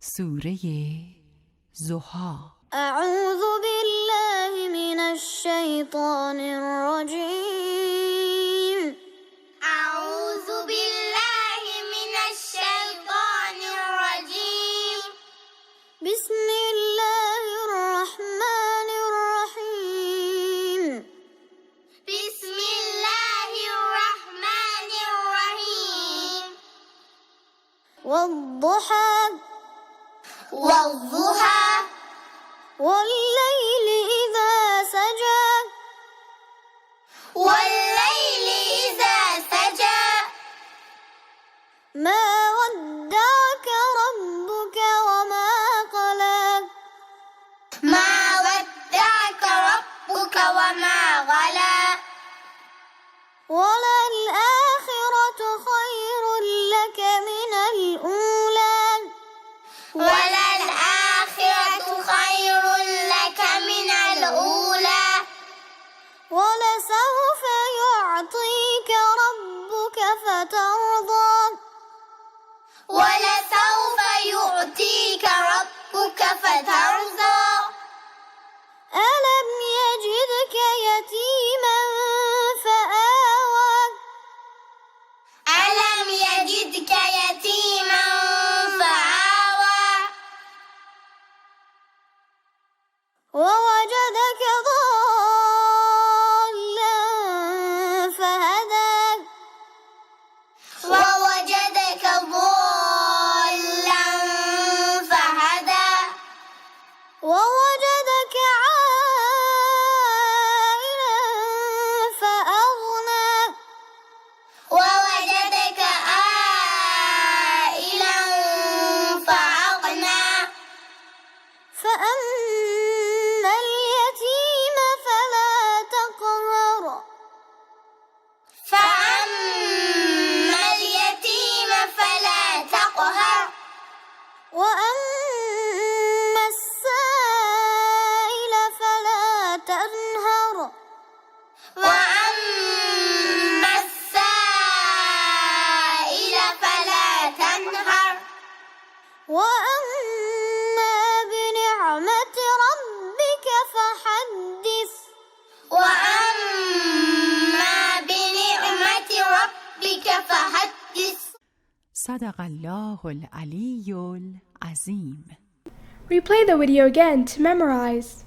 سوره ضحی. أعوذ بالله من الشيطان الرجيم. أعوذ بالله من الشيطان الرجيم. بسم الله الرحمن الرحيم. بسم الله الرحمن الرحيم. والضحى والضحى والليل إذا سجى والليل إذا سجى ما ودعك ربك وما قلى ما ودعك ربك وما غلى وللآخرة خير لك من الأولى وللآخرة خير لك من الأولى ولسوف يعطيك ربك فترضى ولسوف يعطيك ربك فترضى ألم يجدك يتيما فآوى ألم يجدك يتيما فآوى ووجدك ضالا فهدى ووجدك ضالا فهدى ووجدك عائلا فأغنى ووجدك عائلا فأغنى فأما اليتيم فلا تقهر فأما اليتيم فلا تقهر وأما السائل فلا تنهر وأما السائل فلا تنهر وأما بنعمة ربك فحدث وأما بنعمة ربك فحدث. صدق الله العلی العظیم. Replay the video again to memorize.